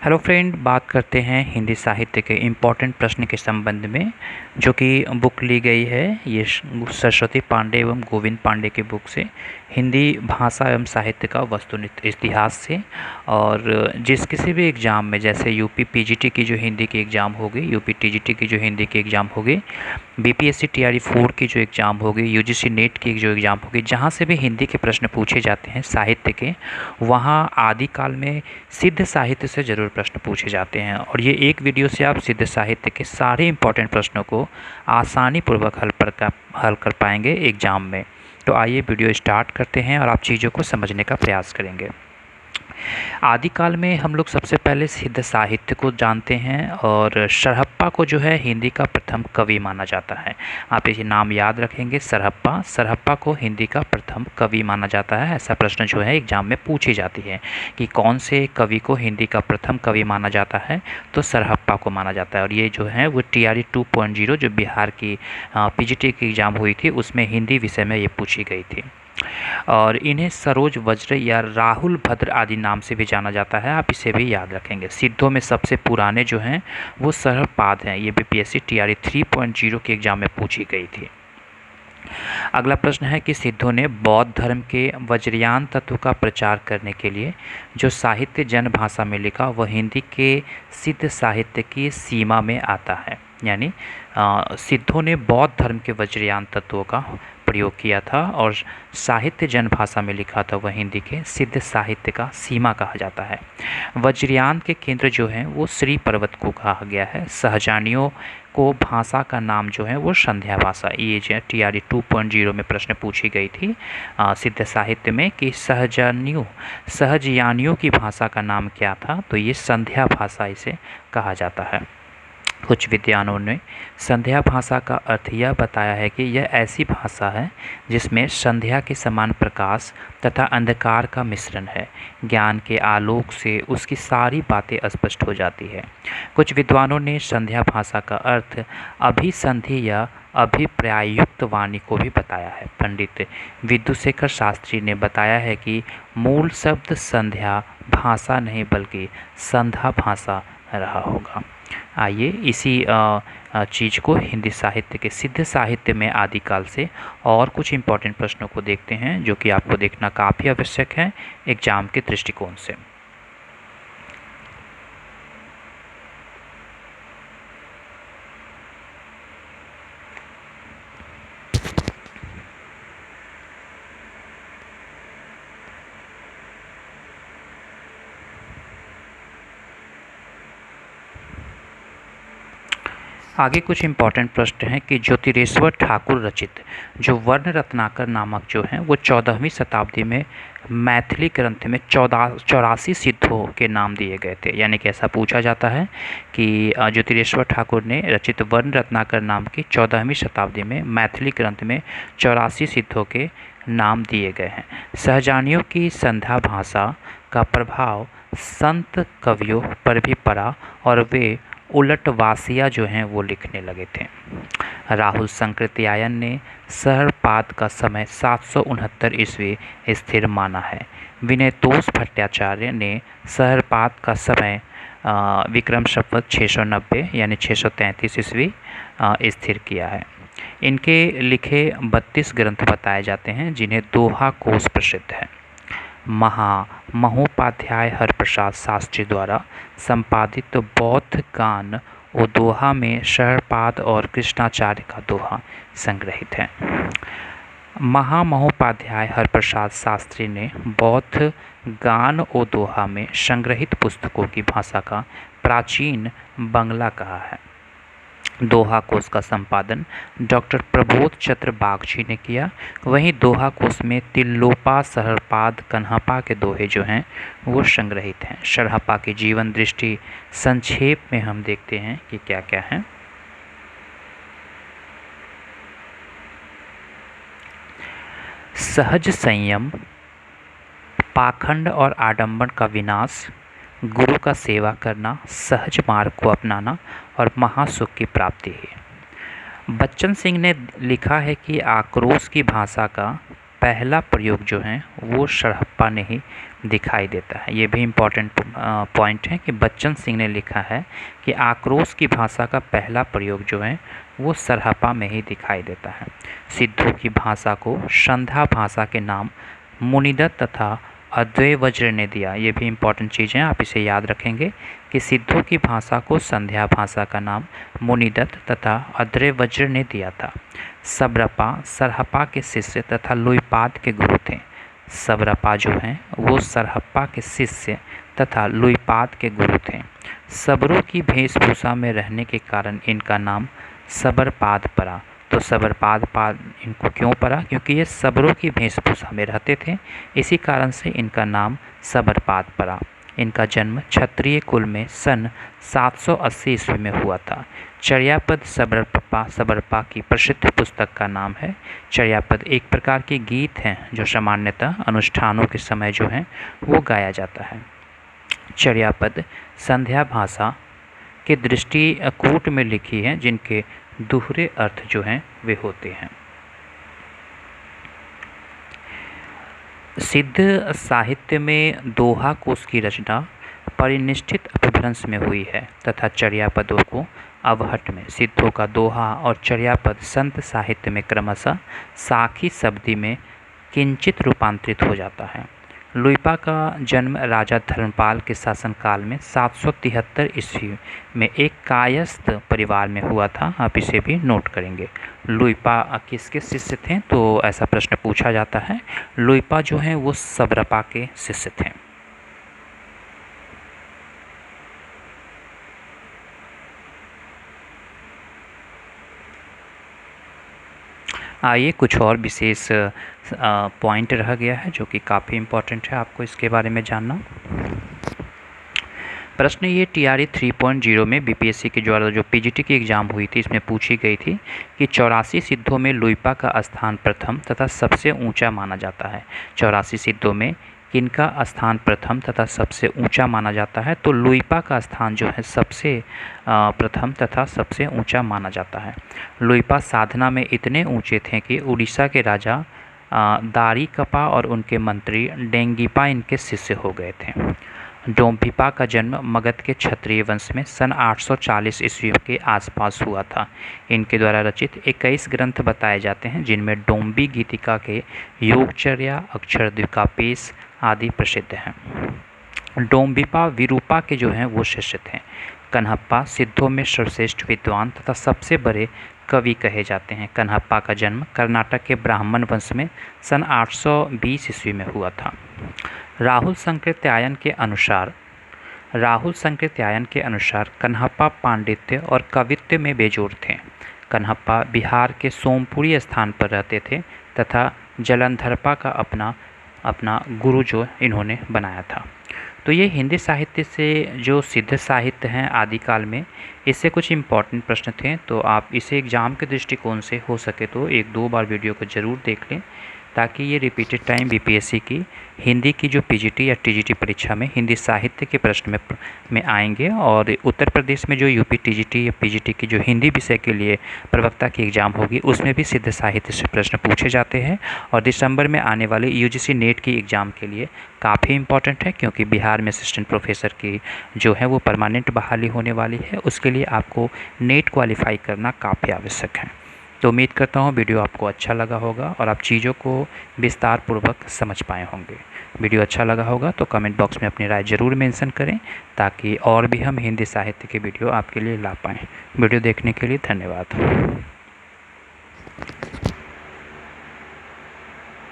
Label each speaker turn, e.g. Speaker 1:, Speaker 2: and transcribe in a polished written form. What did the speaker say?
Speaker 1: Hello friend, बात करते हैं हिंदी साहित्य के इम्पोर्टेंट प्रश्न के संबंध में, जो कि बुक ली गई है ये सरस्वती पांडे एवं गोविंद पांडे के बुक से, हिंदी भाषा एवं साहित्य का वस्तुनिष्ठ इतिहास से। और जिस किसी भी एग्ज़ाम में, जैसे यूपी पीजीटी की जो हिंदी की एग्ज़ाम होगी, यूपी टीजीटी की जो हिंदी की एग्ज़ाम होगी, बीपीएससी टीआरई 4 की जो एग्ज़ाम होगी, यूजीसी नेट की जो एग्ज़ाम होगी, जहाँ से भी हिंदी के प्रश्न पूछे जाते हैं साहित्य के, वहाँ आदिकाल में सिद्ध साहित्य से ज़रूर प्रश्न पूछे जाते हैं। और ये एक वीडियो से आप सिद्ध साहित्य के सारे इंपॉर्टेंट प्रश्नों को आसानी पूर्वक हल कर पाएंगे एग्ज़ाम में। तो आइए वीडियो स्टार्ट करते हैं और आप चीज़ों को समझने का प्रयास करेंगे। आदिकाल में हम लोग सबसे पहले सिद्ध साहित्य को जानते हैं, और सरहप्पा को जो है हिंदी का प्रथम कवि माना जाता है। आप ये नाम याद रखेंगे, सरहप्पा को हिंदी का प्रथम कवि माना जाता है। ऐसा प्रश्न जो है एग्जाम में पूछी जाती है कि कौन से कवि को हिंदी का प्रथम कवि माना जाता है, तो सरहप्पा को माना जाता है। और ये जो है वो TRE 2.0 जो बिहार की पीजीटी की एग्ज़ाम हुई थी, उसमें हिंदी विषय में ये पूछी गई थी। और इन्हें सरोज वज्र या राहुल भद्र आदि नाम से भी जाना जाता है, आप इसे भी याद रखेंगे। सिद्धों में सबसे पुराने जो हैं वो सरहपाद हैं। ये बीपीएससी TRE 3.0 के एग्ज़ाम में पूछी गई थी। अगला प्रश्न है कि सिद्धों ने बौद्ध धर्म के वज्रयान तत्व का प्रचार करने के लिए जो साहित्य जन भाषा में लिखा, वह हिंदी के सिद्ध साहित्य की सीमा में आता है। यानी सिद्धों ने बौद्ध धर्म के वज्रयान तत्वों का प्रयोग किया था और साहित्य जन भाषा में लिखा था, वह हिंदी के सिद्ध साहित्य का सीमा कहा जाता है। वज्रयान के केंद्र जो हैं वो श्री पर्वत को कहा गया है। सहजानियों को भाषा का नाम जो है वो संध्या भाषा, ये जो TRE 2.0 में प्रश्न पूछी गई थी सिद्ध साहित्य में कि सहजयानियों की भाषा का नाम क्या था, तो ये संध्या भाषा इसे कहा जाता है। कुछ विद्वानों ने संध्या भाषा का अर्थ यह बताया है कि यह ऐसी भाषा है जिसमें संध्या के समान प्रकाश तथा अंधकार का मिश्रण है। ज्ञान के आलोक से उसकी सारी बातें स्पष्ट हो जाती है। कुछ विद्वानों ने संध्या भाषा का अर्थ अभिसंधि या अभिप्रायुक्त वाणी को भी बताया है। पंडित विदुशेखर शास्त्री ने बताया है कि मूल शब्द संध्या भाषा नहीं बल्कि संध्या भाषा रहा होगा। आइए इसी चीज़ को हिंदी साहित्य के सिद्ध साहित्य में आदिकाल से और कुछ इम्पोर्टेंट प्रश्नों को देखते हैं, जो कि आपको देखना काफ़ी आवश्यक है एग्ज़ाम के दृष्टिकोण से। आगे कुछ इम्पॉर्टेंट प्रश्न हैं कि ज्योतिरेश्वर ठाकुर रचित जो वर्ण रत्नाकर नामक जो हैं वो 14वीं शताब्दी में मैथिली ग्रंथ में 84 सिद्धों के नाम दिए गए थे। यानी कि ऐसा पूछा जाता है कि ज्योतिरेश्वर ठाकुर ने रचित वर्ण रत्नाकर नाम की 14वीं शताब्दी में मैथिली ग्रंथ में 84 सिद्धों के नाम दिए गए हैं। सहजानियों की संध्या भाषा का प्रभाव संत कवियों पर भी पड़ा और वे उलटवासिया जो हैं वो लिखने लगे थे। राहुल संकृत्यायन ने सहरपाद का समय 769 ईस्वी स्थिर माना है। विनयतोष भट्टाचार्य ने सहरपाद का समय विक्रम संवत 690 यानी 633 ईस्वी स्थिर किया है। इनके लिखे 32 ग्रंथ बताए जाते हैं, जिन्हें दोहा कोश प्रसिद्ध है। महोपाध्याय हरप्रसाद शास्त्री द्वारा संपादित बौद्ध गान और दोहा में सहरपाद और कृष्णाचार्य का दोहा संग्रहित है। महोपाध्याय हरप्रसाद शास्त्री ने बौद्ध गान और दोहा में संग्रहित पुस्तकों की भाषा का प्राचीन बांग्ला कहा है। दोहा कोश का संपादन डॉक्टर प्रबोध चंद्र बागची ने किया। वहीं दोहा कोश में तिल्लोपा, सहरपाद, कन्हपा के दोहे जो हैं वो संग्रहित हैं। सरहप्पा की जीवन दृष्टि संक्षेप में हम देखते हैं कि क्या क्या है। सहज संयम, पाखंड और आडंबर का विनाश, गुरु का सेवा करना, सहज मार्ग को अपनाना और महासुख की प्राप्ति है। बच्चन सिंह ने लिखा है कि आक्रोश की भाषा का पहला प्रयोग जो है वो सरहप्पा ने ही दिखाई देता है। ये भी इम्पॉर्टेंट पॉइंट है कि बच्चन सिंह ने लिखा है कि आक्रोश की भाषा का पहला प्रयोग जो है वो सरहप्पा में ही दिखाई देता है। सिद्धों की भाषा को संध्या भाषा के नाम मुनिदत्त तथा अद्वैय वज्र ने दिया। ये भी इम्पॉर्टेंट चीज़ है, आप इसे याद रखेंगे कि सिद्धों की भाषा को संध्या भाषा का नाम मुनिदत्त तथा अद्वैय वज्र ने दिया था। सबरपा सरहप्पा के शिष्य तथा लुइपाद के गुरु थे। सबरपा जो हैं वो सरहप्पा के शिष्य तथा लुइपाद के गुरु थे। सबरों की वेशभूषा में रहने के कारण इनका नाम सबरपाद पड़ा। तो सबरपाद इनको क्यों पड़ा? क्योंकि ये सबरों की वेशभूषा में रहते थे, इसी कारण से इनका नाम सबरपाद पड़ा। इनका जन्म क्षत्रिय कुल में सन 780 ईस्वी में हुआ था। चर्यापद सबरपा की प्रसिद्ध पुस्तक का नाम है। चर्यापद एक प्रकार के गीत हैं जो सामान्यतः अनुष्ठानों के समय जो है वो गाया जाता है। चर्यापद संध्या भाषा के दृष्टिकूट में लिखी है, जिनके दूहरे अर्थ जो हैं वे होते हैं। सिद्ध साहित्य में दोहा कोश की रचना परिनिष्ठित अपभ्रंश में हुई है तथा चर्यापदों को अवहट में। सिद्धों का दोहा और चर्यापद संत साहित्य में क्रमशः साखी शब्दी में किंचित रूपांतरित हो जाता है। लुइपा का जन्म राजा धर्मपाल के शासनकाल में 773 ईस्वी में एक कायस्थ परिवार में हुआ था। आप इसे भी नोट करेंगे। लुइपा किसके शिष्य थे? तो ऐसा प्रश्न पूछा जाता है। लुइपा जो हैं वो सबरपा के शिष्य थे। आइए कुछ और विशेष पॉइंट रह गया है जो कि काफ़ी इम्पोर्टेंट है आपको इसके बारे में जानना। प्रश्न ये TRE 3.0 में बीपीएससी के द्वारा जो पीजीटी की एग्ज़ाम हुई थी इसमें पूछी गई थी कि 84 सिद्धों में लुइपा का स्थान प्रथम तथा सबसे ऊंचा माना जाता है। 84 सिद्धों में किनका स्थान प्रथम तथा सबसे ऊंचा माना जाता है? तो लुइपा का स्थान जो है सबसे प्रथम तथा सबसे ऊंचा माना जाता है। लुइपा साधना में इतने ऊंचे थे कि उड़ीसा के राजा दारिकपा और उनके मंत्री डेंगीपा इनके शिष्य हो गए थे। डोम्भिपा का जन्म मगध के क्षत्रिय वंश में सन 840 ईस्वी के आसपास हुआ था। इनके द्वारा रचित 21 ग्रंथ बताए जाते हैं, जिनमें डोम्बी गीतिका के योगचर्या, अक्षरद्वीकापेश आदि प्रसिद्ध हैं। डोम्भिपा विरूपा के जो हैं वो शिष्य थे। कन्हप्पा सिद्धों में सर्वश्रेष्ठ विद्वान तथा सबसे बड़े कवि कहे जाते हैं। कन्हप्पा का जन्म कर्नाटक के ब्राह्मण वंश में सन 820 ईस्वी में हुआ था। राहुल संकृत्यायन के अनुसार कन्हप्पा पांडित्य और कवित्व में बेजोड़ थे। कन्हप्पा बिहार के सोमपुरी स्थान पर रहते थे तथा जलंधरपा का अपना गुरु जो इन्होंने बनाया था। तो ये हिंदी साहित्य से जो सिद्ध साहित्य हैं आदिकाल में, इससे कुछ इम्पॉर्टेंट प्रश्न थे। तो आप इसे एग्ज़ाम के दृष्टिकोण से हो सके तो 1-2 बार वीडियो को ज़रूर देख लें, ताकि ये रिपीटेड टाइम बीपीएससी की हिंदी की जो पीजीटी या टीजीटी परीक्षा में हिंदी साहित्य के प्रश्न में आएंगे। और उत्तर प्रदेश में जो यूपी टीजीटी या पीजीटी की जो हिंदी विषय के लिए प्रवक्ता की एग्ज़ाम होगी उसमें भी सिद्ध साहित्य से प्रश्न पूछे जाते हैं। और दिसंबर में आने वाले यूजीसी नेट की एग्ज़ाम के लिए काफ़ी इम्पॉर्टेंट है, क्योंकि बिहार में असिस्टेंट प्रोफेसर की जो है वो परमानेंट बहाली होने वाली है। उसके लिए आपको नेट क्वालिफाई करना काफ़ी आवश्यक है। तो उम्मीद करता हूँ वीडियो आपको अच्छा लगा होगा और आप चीज़ों को विस्तार पूर्वक समझ पाए होंगे। वीडियो अच्छा लगा होगा तो कमेंट बॉक्स में अपनी राय ज़रूर मेंशन करें, ताकि और भी हम हिंदी साहित्य के वीडियो आपके लिए ला पाएँ। वीडियो देखने के लिए धन्यवाद।